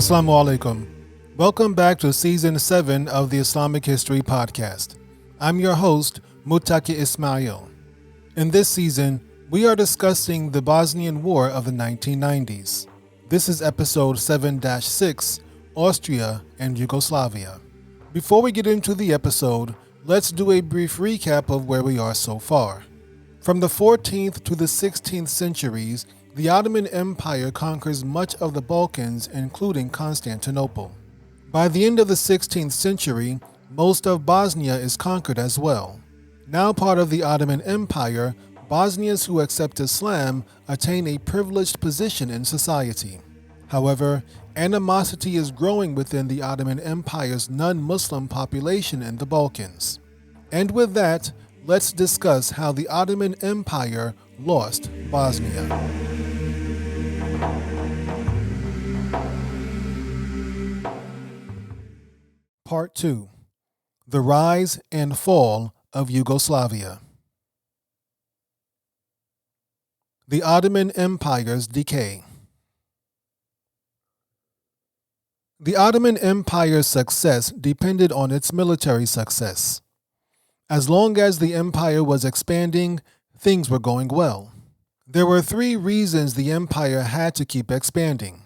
Assalamu alaikum. Welcome back to Season 7 of the Islamic History Podcast. I'm your host, Muttaqi Ismail. In this season, we are discussing the Bosnian War of the 1990s. This is episode 7-6, Austria and Yugoslavia. Before we get into the episode, let's do a brief recap of where we are so far. From the 14th to the 16th centuries, the Ottoman Empire conquers much of the Balkans, including Constantinople. By the end of the 16th century, most of Bosnia is conquered as well. Now part of the Ottoman Empire, Bosnians who accept Islam attain a privileged position in society. However, animosity is growing within the Ottoman Empire's non-Muslim population in the Balkans. And with that, let's discuss how the Ottoman Empire lost Bosnia. Part 2. The Rise and Fall of Yugoslavia. The Ottoman Empire's Decay. The Ottoman Empire's success depended on its military success. As long as the empire was expanding, things were going well. There were three reasons the empire had to keep expanding.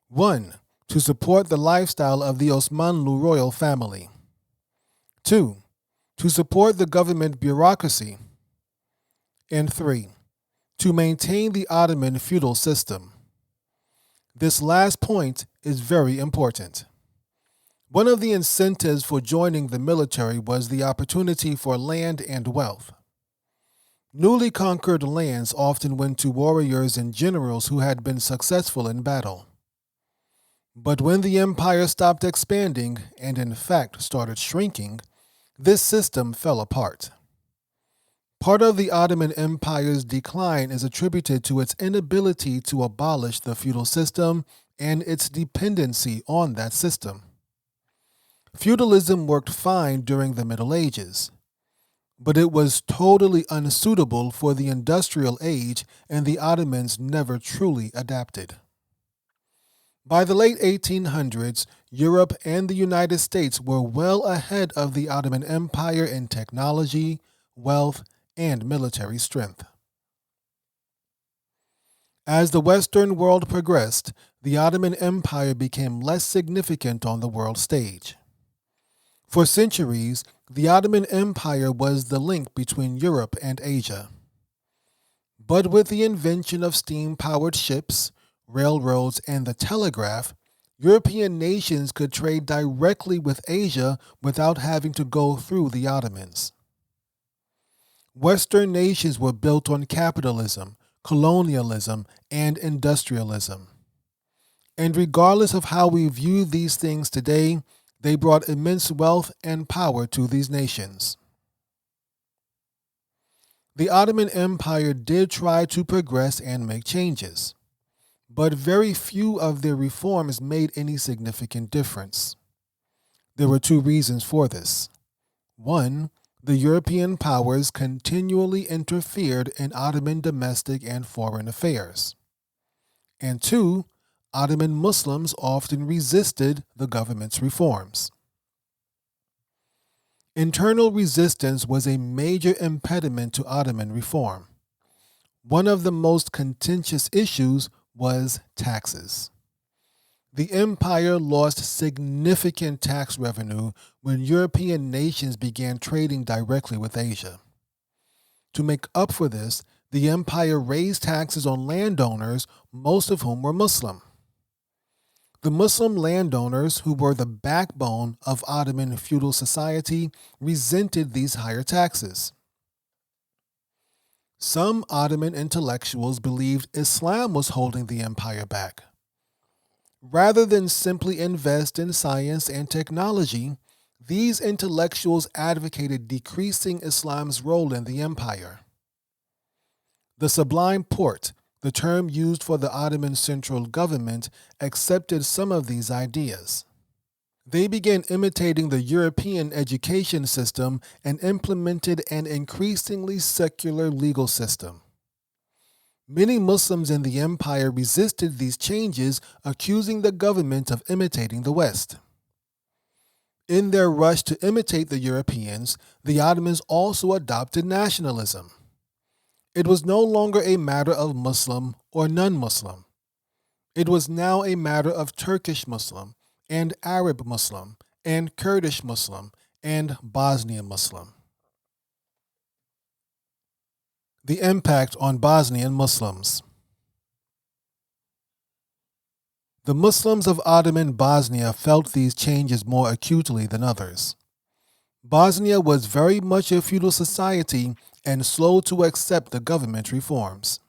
1. To support the lifestyle of the Osmanlu royal family. 2. To support the government bureaucracy. And 3. To maintain the Ottoman feudal system. This last point is very important. One of the incentives for joining the military was the opportunity for land and wealth. Newly conquered lands often went to warriors and generals who had been successful in battle. But when the empire stopped expanding, and in fact started shrinking, this system fell apart. Part of the Ottoman Empire's decline is attributed to its inability to abolish the feudal system and its dependency on that system. Feudalism worked fine during the Middle Ages, but it was totally unsuitable for the industrial age, and the Ottomans never truly adapted. By the late 1800s, Europe and the United States were well ahead of the Ottoman Empire in technology, wealth, and military strength. As the Western world progressed, the Ottoman Empire became less significant on the world stage. For centuries, the Ottoman Empire was the link between Europe and Asia. But with the invention of steam-powered ships, railroads, and the telegraph, European nations could trade directly with Asia without having to go through the Ottomans. Western nations were built on capitalism, colonialism, and industrialism. And regardless of how we view these things today, they brought immense wealth and power to these nations. The Ottoman Empire did try to progress and make changes, but very few of their reforms made any significant difference. There were two reasons for this. 1. The European powers continually interfered in Ottoman domestic and foreign affairs. And 2. Ottoman Muslims often resisted the government's reforms. Internal resistance was a major impediment to Ottoman reform. One of the most contentious issues was taxes. The empire lost significant tax revenue when European nations began trading directly with Asia. To make up for this, the empire raised taxes on landowners, most of whom were Muslim. The Muslim landowners, who were the backbone of Ottoman feudal society, resented these higher taxes. Some Ottoman intellectuals believed Islam was holding the empire back. Rather than simply invest in science and technology, these intellectuals advocated decreasing Islam's role in the empire. The Sublime Porte, the term used for the Ottoman central government, accepted some of these ideas. They began imitating the European education system and implemented an increasingly secular legal system. Many Muslims in the empire resisted these changes, accusing the government of imitating the West. In their rush to imitate the Europeans, the Ottomans also adopted nationalism. It was no longer a matter of Muslim or non-Muslim. It was now a matter of Turkish Muslim and Arab Muslim and Kurdish Muslim and Bosnian Muslim. The impact on Bosnian Muslims. The Muslims of Ottoman Bosnia felt these changes more acutely than others. Bosnia was very much a feudal society and slow to accept the government reforms.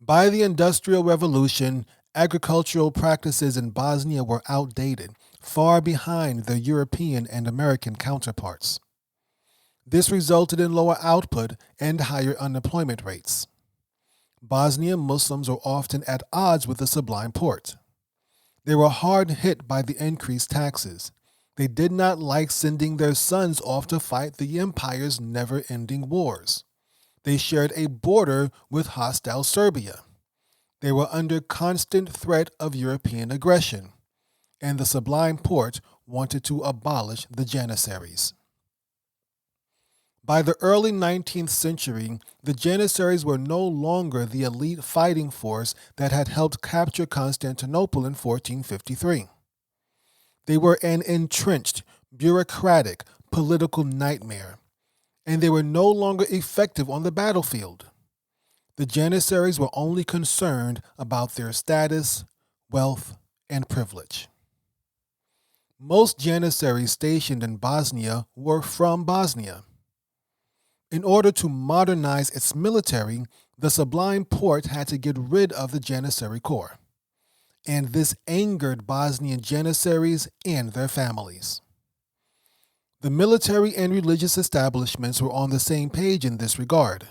By the Industrial Revolution, agricultural practices in Bosnia were outdated, far behind their European and American counterparts. This resulted in lower output and higher unemployment rates. Bosnian Muslims were often at odds with the Sublime Porte. They were hard hit by the increased taxes. They did not like sending their sons off to fight the empire's never-ending wars. They shared a border with hostile Serbia. They were under constant threat of European aggression, and the Sublime Porte wanted to abolish the Janissaries. By the early 19th century, the Janissaries were no longer the elite fighting force that had helped capture Constantinople in 1453. They were an entrenched, bureaucratic, political nightmare, and they were no longer effective on the battlefield. The Janissaries were only concerned about their status, wealth, and privilege. Most Janissaries stationed in Bosnia were from Bosnia. In order to modernize its military, the Sublime Porte had to get rid of the Janissary Corps, and this angered Bosnian Janissaries and their families. The military and religious establishments were on the same page in this regard.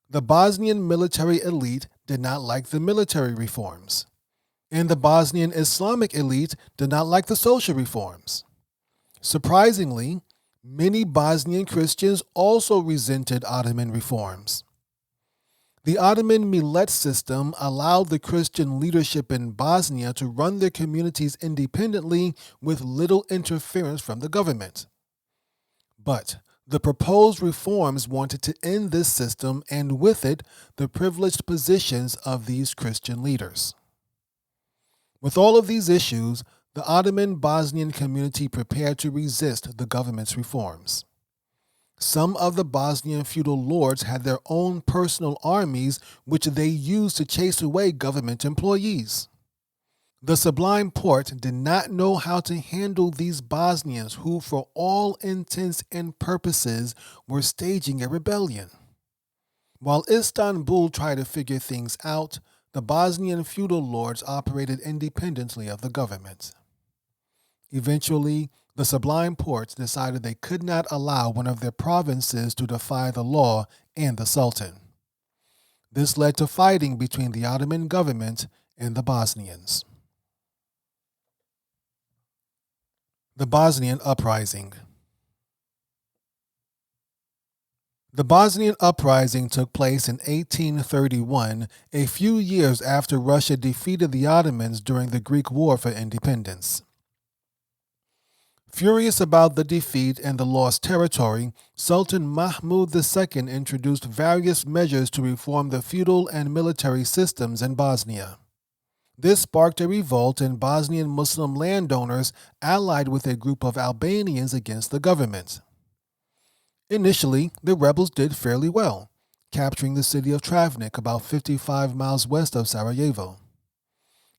The Bosnian military elite did not like the military reforms, and the Bosnian Islamic elite did not like the social reforms. Surprisingly, many Bosnian Christians also resented Ottoman reforms. The Ottoman millet system allowed the Christian leadership in Bosnia to run their communities independently with little interference from the government. But the proposed reforms wanted to end this system and with it, the privileged positions of these Christian leaders. With all of these issues, the Ottoman Bosnian community prepared to resist the government's reforms. Some of the Bosnian feudal lords had their own personal armies which they used to chase away government employees. The Sublime Porte did not know how to handle these Bosnians who, for all intents and purposes, were staging a rebellion. While Istanbul tried to figure things out, the Bosnian feudal lords operated independently of the government. Eventually, the Sublime Porte decided they could not allow one of their provinces to defy the law and the Sultan. This led to fighting between the Ottoman government and the Bosnians. The Bosnian Uprising. The Bosnian Uprising took place in 1831, a few years after Russia defeated the Ottomans during the Greek War for Independence. Furious about the defeat and the lost territory, Sultan Mahmud II introduced various measures to reform the feudal and military systems in Bosnia. This sparked a revolt in Bosnian Muslim landowners allied with a group of Albanians against the government. Initially, the rebels did fairly well, capturing the city of Travnik about 55 miles west of Sarajevo.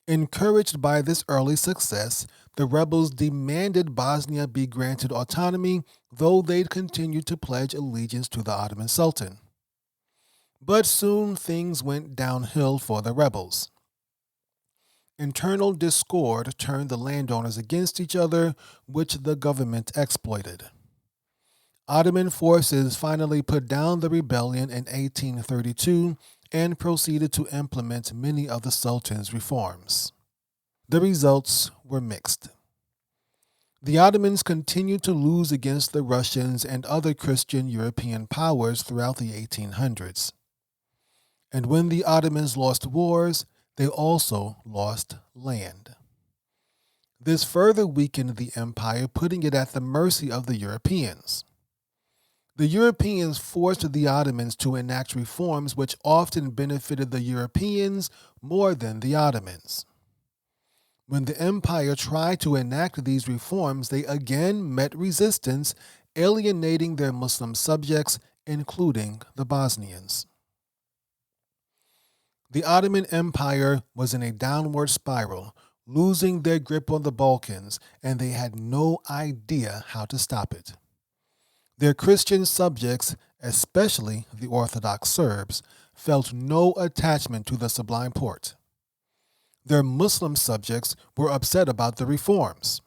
Encouraged by this early success, the rebels demanded Bosnia be granted autonomy, though they'd continued to pledge allegiance to the Ottoman Sultan. But soon things went downhill for the rebels. Internal discord turned the landowners against each other, which the government exploited. Ottoman forces finally put down the rebellion in 1832 and proceeded to implement many of the Sultan's reforms. The results were mixed. The Ottomans continued to lose against the Russians and other Christian European powers throughout the 1800s. And when the Ottomans lost wars, they also lost land. This further weakened the empire, putting it at the mercy of the Europeans. The Europeans forced the Ottomans to enact reforms which often benefited the Europeans more than the Ottomans. When the empire tried to enact these reforms, they again met resistance, alienating their Muslim subjects, including the Bosnians. The Ottoman Empire was in a downward spiral, losing their grip on the Balkans, and they had no idea how to stop it. Their Christian subjects, especially the Orthodox Serbs, felt no attachment to the Sublime Porte. Their Muslim subjects were upset about the reforms.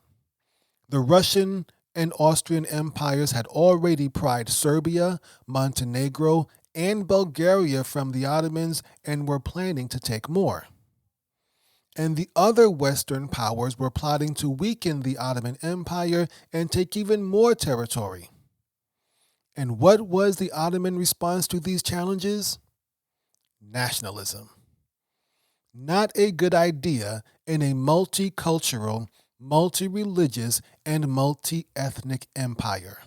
The Russian and Austrian empires had already pried Serbia, Montenegro, and Bulgaria from the Ottomans and were planning to take more. And the other Western powers were plotting to weaken the Ottoman Empire and take even more territory. And what was the Ottoman response to these challenges? Nationalism. Not a good idea in a multicultural, multi-religious, and multi-ethnic empire.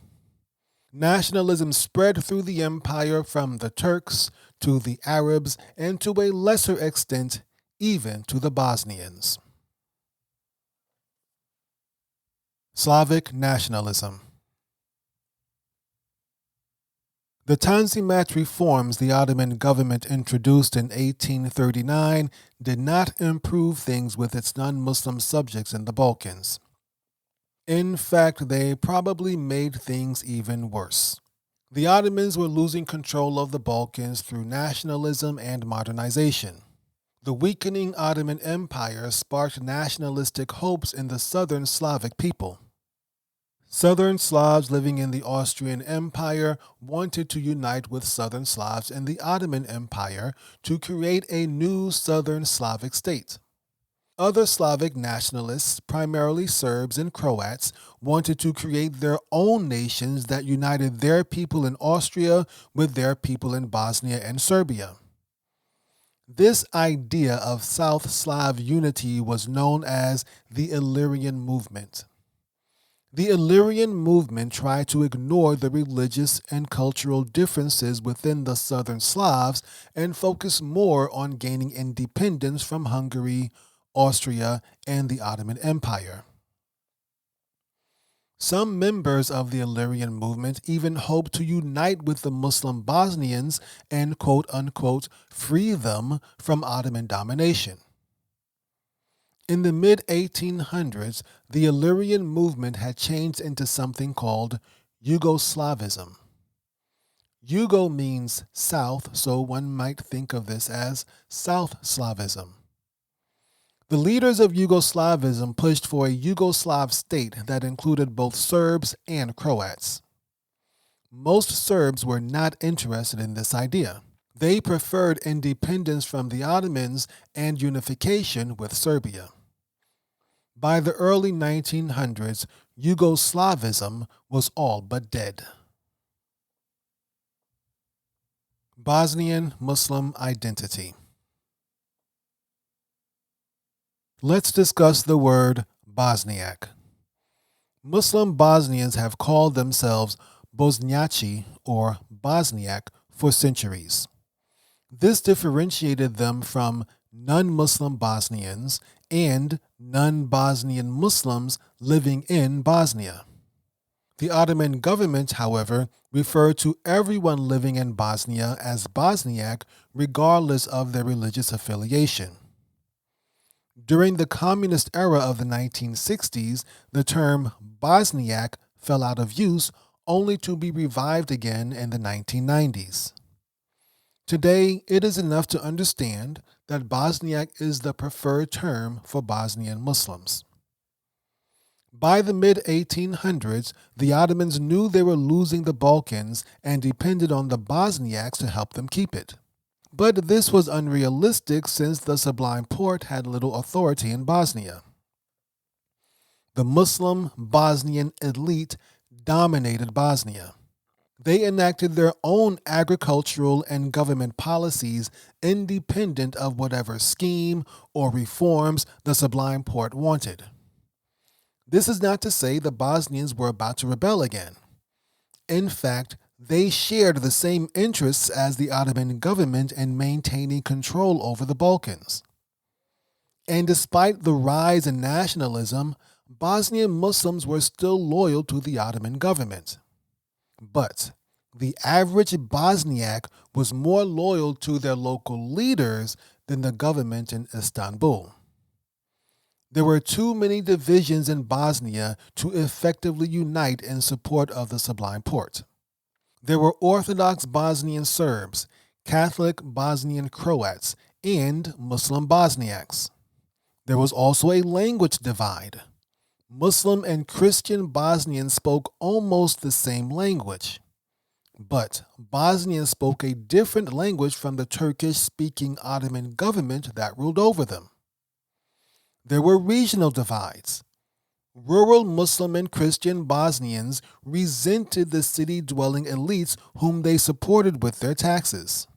Nationalism spread through the empire from the Turks to the Arabs and to a lesser extent even to the Bosnians. Slavic nationalism. The Tanzimat reforms the Ottoman government introduced in 1839 did not improve things with its non-Muslim subjects in the Balkans. In fact, they probably made things even worse. The Ottomans were losing control of the Balkans through nationalism and modernization. The weakening Ottoman Empire sparked nationalistic hopes in the southern Slavic people. Southern Slavs living in the Austrian Empire wanted to unite with Southern Slavs in the Ottoman Empire to create a new Southern Slavic state. Other Slavic nationalists, primarily Serbs and Croats, wanted to create their own nations that united their people in Austria with their people in Bosnia and Serbia. This idea of South Slav unity was known as the Illyrian movement. The Illyrian movement tried to ignore the religious and cultural differences within the Southern Slavs and focus more on gaining independence from Hungary, Austria, and the Ottoman Empire. Some members of the Illyrian movement even hoped to unite with the Muslim Bosnians and quote-unquote free them from Ottoman domination. In the mid-1800s, the Illyrian movement had changed into something called Yugoslavism. Yugo means south, so one might think of this as South Slavism. The leaders of Yugoslavism pushed for a Yugoslav state that included both Serbs and Croats. Most Serbs were not interested in this idea. They preferred independence from the Ottomans and unification with Serbia. By the early 1900s, Yugoslavism was all but dead. Bosnian Muslim identity. Let's discuss the word Bosniak. Muslim Bosnians have called themselves Bosniaci or Bosniak for centuries. This differentiated them from non-Muslim Bosnians and non-Bosnian Muslims living in Bosnia. The Ottoman government, however, referred to everyone living in Bosnia as Bosniak regardless of their religious affiliation. During the communist era of the 1960s, the term Bosniak fell out of use only to be revived again in the 1990s. Today, it is enough to understand that Bosniak is the preferred term for Bosnian Muslims. By the mid-1800s, the Ottomans knew they were losing the Balkans and depended on the Bosniaks to help them keep it. But this was unrealistic since the Sublime Porte had little authority in Bosnia. The Muslim Bosnian elite dominated Bosnia. They enacted their own agricultural and government policies independent of whatever scheme or reforms the Sublime Porte wanted. This is not to say the Bosnians were about to rebel again. In fact, they shared the same interests as the Ottoman government in maintaining control over the Balkans. And despite the rise in nationalism, Bosnian Muslims were still loyal to the Ottoman government. But the average Bosniak was more loyal to their local leaders than the government in Istanbul. There were too many divisions in Bosnia to effectively unite in support of the Sublime Porte. There were Orthodox Bosnian Serbs, Catholic Bosnian Croats, and Muslim Bosniaks. There was also a language divide. Muslim and Christian Bosnians spoke almost the same language, but Bosnians spoke a different language from the Turkish-speaking Ottoman government that ruled over them. There were regional divides. Rural Muslim and Christian Bosnians resented the city-dwelling elites whom they supported with their taxes.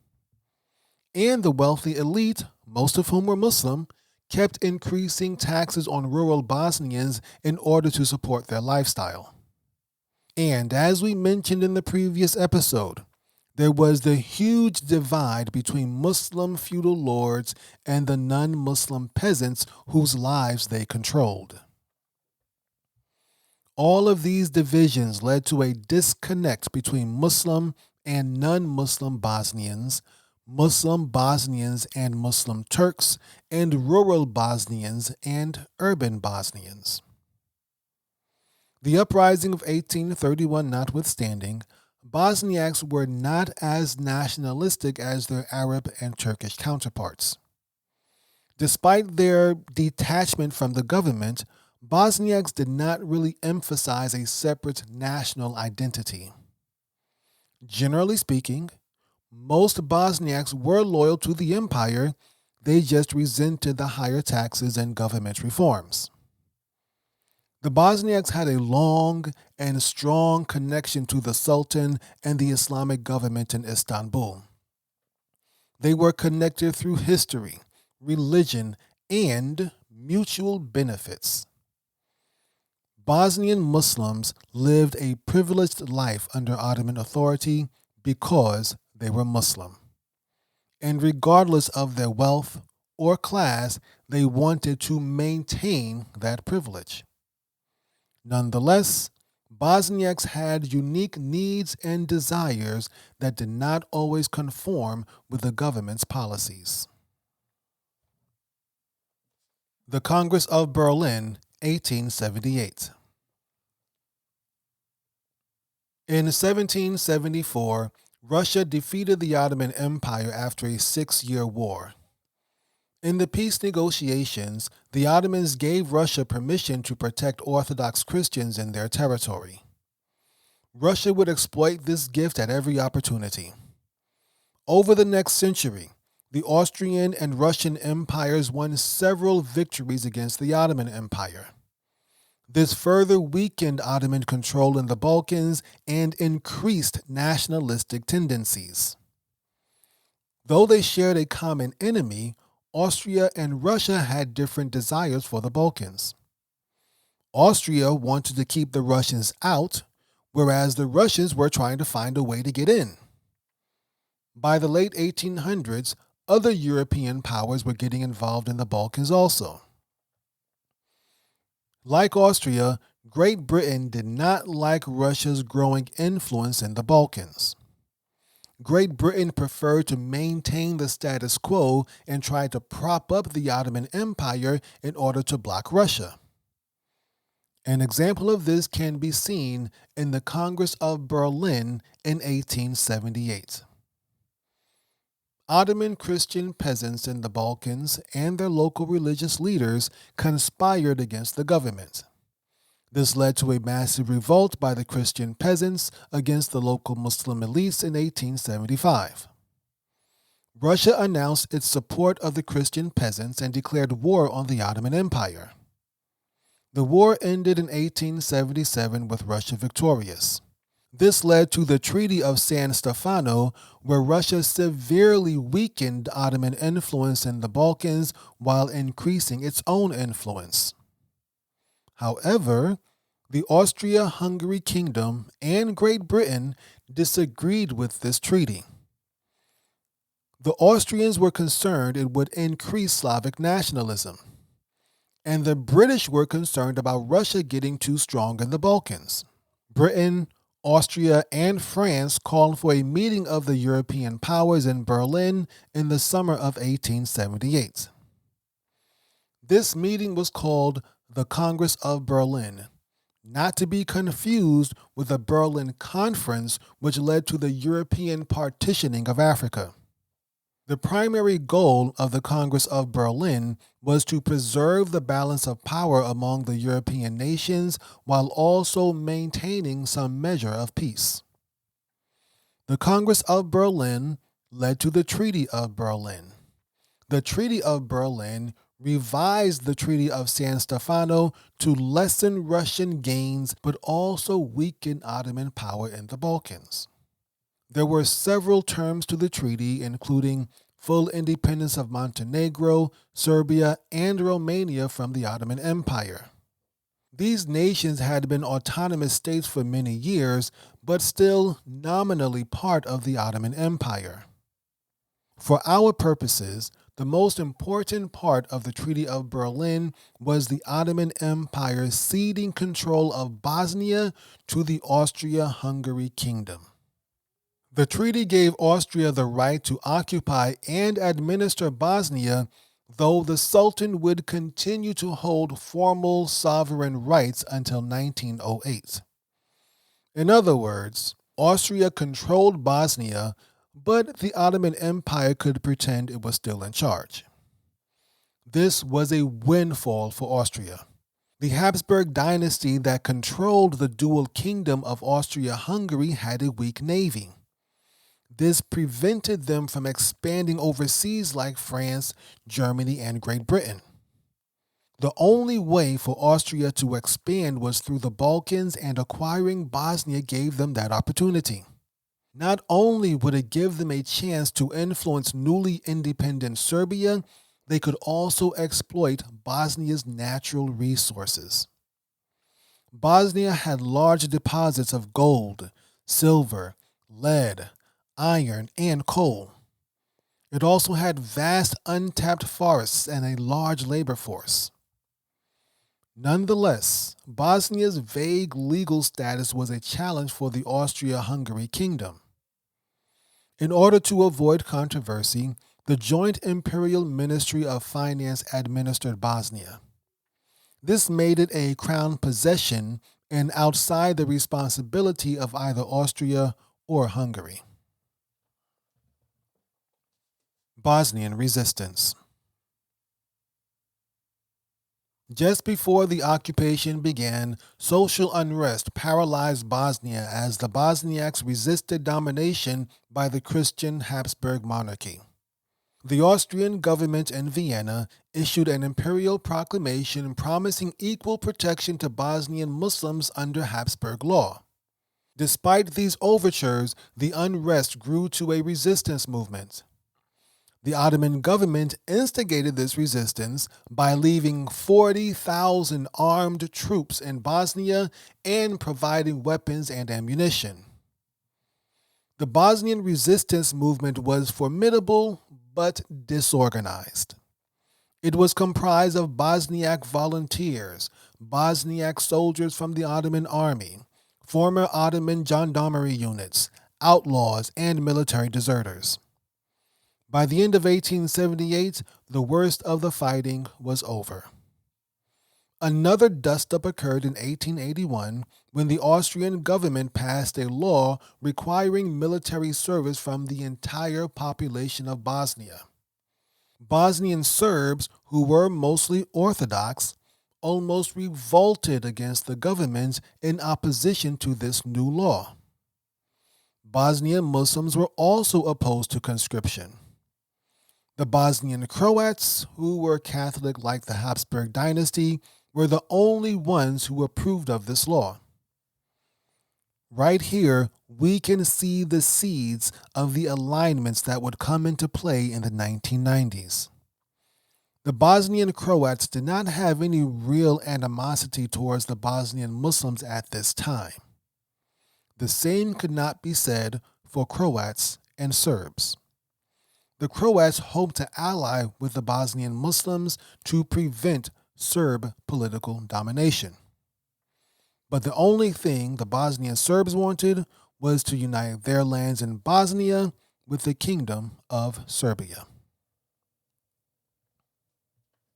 And the wealthy elite, most of whom were Muslim, kept increasing taxes on rural Bosnians in order to support their lifestyle. And as we mentioned in the previous episode, there was the huge divide between Muslim feudal lords and the non-Muslim peasants whose lives they controlled. All of these divisions led to a disconnect between Muslim and non-Muslim Bosnians, Muslim Bosnians and Muslim Turks, and rural Bosnians and urban Bosnians. The uprising of 1831 notwithstanding, Bosniaks were not as nationalistic as their Arab and Turkish counterparts. Despite their detachment from the government, Bosniaks did not really emphasize a separate national identity. Generally speaking, most Bosniaks were loyal to the empire, they just resented the higher taxes and government reforms. The Bosniaks had a long and strong connection to the Sultan and the Islamic government in Istanbul. They were connected through history, religion, and mutual benefits. Bosnian Muslims lived a privileged life under Ottoman authority because they were Muslim. And regardless of their wealth or class, they wanted to maintain that privilege. Nonetheless, Bosniaks had unique needs and desires that did not always conform with the government's policies. The Congress of Berlin, 1878. In 1774, Russia defeated the Ottoman Empire after a 6-year war. In the peace negotiations, the Ottomans gave Russia permission to protect Orthodox Christians in their territory. Russia would exploit this gift at every opportunity. Over the next century, the Austrian and Russian empires won several victories against the Ottoman Empire. This further weakened Ottoman control in the Balkans and increased nationalistic tendencies. Though they shared a common enemy, Austria and Russia had different desires for the Balkans. Austria wanted to keep the Russians out, whereas the Russians were trying to find a way to get in. By the late 1800s, other European powers were getting involved in the Balkans also. Like Austria, Great Britain did not like Russia's growing influence in the Balkans. Great Britain preferred to maintain the status quo and tried to prop up the Ottoman Empire in order to block Russia. An example of this can be seen in the Congress of Berlin in 1878. Ottoman Christian peasants in the Balkans and their local religious leaders conspired against the government. This led to a massive revolt by the Christian peasants against the local Muslim elites in 1875. Russia announced its support of the Christian peasants and declared war on the Ottoman Empire. The war ended in 1877 with Russia victorious. This led to the Treaty of San Stefano, where Russia severely weakened Ottoman influence in the Balkans while increasing its own influence. However, the Austro-Hungarian Kingdom and Great Britain disagreed with this treaty. The Austrians were concerned it would increase Slavic nationalism, and the British were concerned about Russia getting too strong in the Balkans. Britain, Austria, and France called for a meeting of the European powers in Berlin in the summer of 1878. This meeting was called the Congress of Berlin, not to be confused with the Berlin Conference, which led to the European partitioning of Africa. The primary goal of the Congress of Berlin was to preserve the balance of power among the European nations while also maintaining some measure of peace. The Congress of Berlin led to the Treaty of Berlin. The Treaty of Berlin revised the Treaty of San Stefano to lessen Russian gains but also weaken Ottoman power in the Balkans. There were several terms to the treaty, including full independence of Montenegro, Serbia, and Romania from the Ottoman Empire. These nations had been autonomous states for many years, but still nominally part of the Ottoman Empire. For our purposes, the most important part of the Treaty of Berlin was the Ottoman Empire ceding control of Bosnia to the Austro-Hungarian Kingdom. The treaty gave Austria the right to occupy and administer Bosnia, though the Sultan would continue to hold formal sovereign rights until 1908. In other words, Austria controlled Bosnia, but the Ottoman Empire could pretend it was still in charge. This was a windfall for Austria. The Habsburg dynasty that controlled the dual kingdom of Austria-Hungary had a weak navy. This prevented them from expanding overseas like France, Germany, and Great Britain. The only way for Austria to expand was through the Balkans, and acquiring Bosnia gave them that opportunity. Not only would it give them a chance to influence newly independent Serbia, they could also exploit Bosnia's natural resources. Bosnia had large deposits of gold, silver, lead, iron, and coal. It also had vast untapped forests and a large labor force. Nonetheless, Bosnia's vague legal status was a challenge for the Austro-Hungarian Kingdom. In order to avoid controversy, the Joint Imperial Ministry of Finance administered Bosnia. This made it a crown possession and outside the responsibility of either Austria or Hungary. Bosnian resistance. Just before the occupation began, social unrest paralyzed Bosnia as the Bosniaks resisted domination by the Christian Habsburg monarchy. The Austrian government in Vienna issued an imperial proclamation promising equal protection to Bosnian Muslims under Habsburg law. Despite these overtures, the unrest grew to a resistance movement. The Ottoman government instigated this resistance by leaving 40,000 armed troops in Bosnia and providing weapons and ammunition. The Bosnian resistance movement was formidable but disorganized. It was comprised of Bosniak volunteers, Bosniak soldiers from the Ottoman army, former Ottoman gendarmerie units, outlaws, and military deserters. By the end of 1878, the worst of the fighting was over. Another dust-up occurred in 1881 when the Austrian government passed a law requiring military service from the entire population of Bosnia. Bosnian Serbs, who were mostly Orthodox, almost revolted against the government in opposition to this new law. Bosnian Muslims were also opposed to conscription. The Bosnian Croats, who were Catholic like the Habsburg dynasty, were the only ones who approved of this law. Right here, we can see the seeds of the alignments that would come into play in the 1990s. The Bosnian Croats did not have any real animosity towards the Bosnian Muslims at this time. The same could not be said for Croats and Serbs. The Croats hoped to ally with the Bosnian Muslims to prevent Serb political domination. But the only thing the Bosnian Serbs wanted was to unite their lands in Bosnia with the Kingdom of Serbia.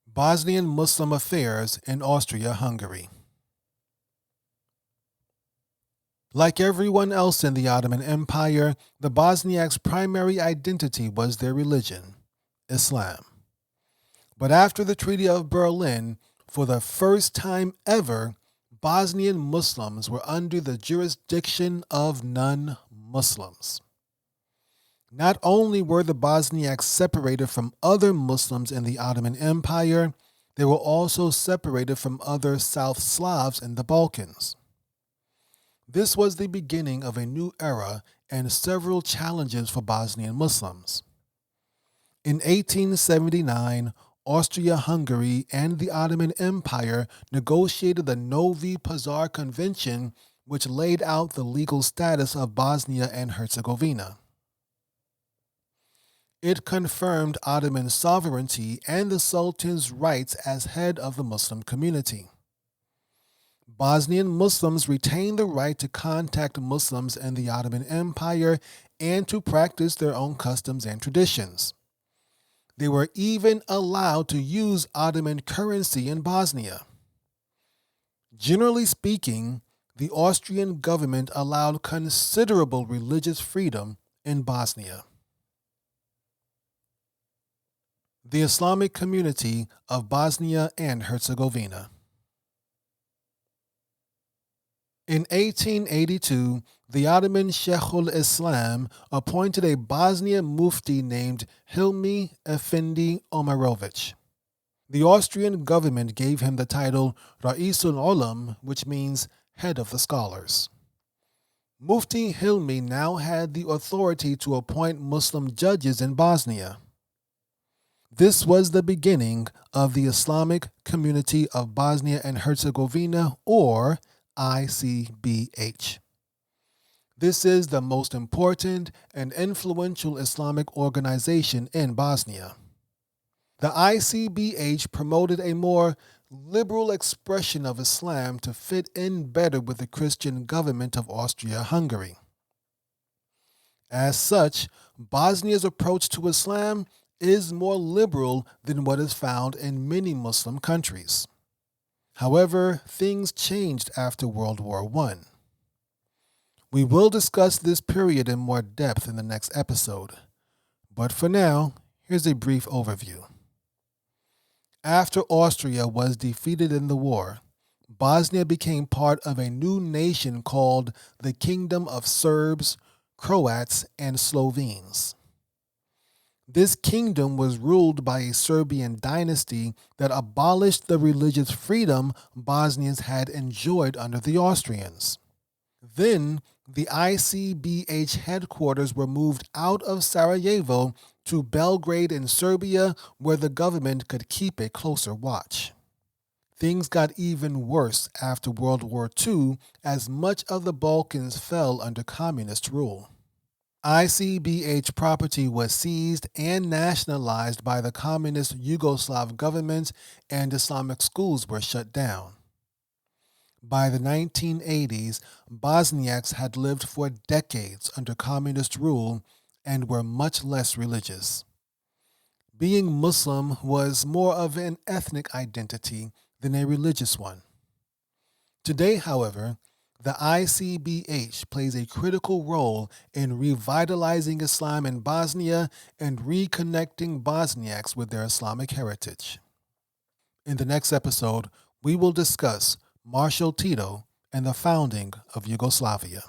Bosnian Muslim affairs in Austro-Hungary. Like everyone else in the Ottoman Empire, the Bosniaks' primary identity was their religion, Islam. But after the Treaty of Berlin, for the first time ever, Bosnian Muslims were under the jurisdiction of non-Muslims. Not only were the Bosniaks separated from other Muslims in the Ottoman Empire, they were also separated from other South Slavs in the Balkans. This was the beginning of a new era and several challenges for Bosnian Muslims. In 1879, Austria-Hungary and the Ottoman Empire negotiated the Novi Pazar Convention, which laid out the legal status of Bosnia and Herzegovina. It confirmed Ottoman sovereignty and the Sultan's rights as head of the Muslim community. Bosnian Muslims retained the right to contact Muslims in the Ottoman Empire and to practice their own customs and traditions. They were even allowed to use Ottoman currency in Bosnia. Generally speaking, the Austrian government allowed considerable religious freedom in Bosnia. The Islamic community of Bosnia and Herzegovina. In 1882, the Ottoman Sheikhul Islam appointed a Bosnian mufti named Hilmi Efendi Omarovic. The Austrian government gave him the title Ra'isul Olam, which means head of the scholars. Mufti Hilmi now had the authority to appoint Muslim judges in Bosnia. This was the beginning of the Islamic Community of Bosnia and Herzegovina, or ICBH. This is the most important and influential Islamic organization in Bosnia. The ICBH promoted a more liberal expression of Islam to fit in better with the Christian government of Austria-Hungary. As such, Bosnia's approach to Islam is more liberal than what is found in many Muslim countries. However, things changed after World War I. We will discuss this period in more depth in the next episode, but for now, here's a brief overview. After Austria was defeated in the war, Bosnia became part of a new nation called the Kingdom of Serbs, Croats, and Slovenes. This kingdom was ruled by a Serbian dynasty that abolished the religious freedom Bosnians had enjoyed under the Austrians. Then, the ICBH headquarters were moved out of Sarajevo to Belgrade in Serbia, where the government could keep a closer watch. Things got even worse after World War II, as much of the Balkans fell under communist rule. ICBH property was seized and nationalized by the communist Yugoslav government, and Islamic schools were shut down. By the 1980s, Bosniaks had lived for decades under communist rule and were much less religious. Being Muslim was more of an ethnic identity than a religious one. Today, however, the ICBH plays a critical role in revitalizing Islam in Bosnia and reconnecting Bosniaks with their Islamic heritage. In the next episode, we will discuss Marshal Tito and the founding of Yugoslavia.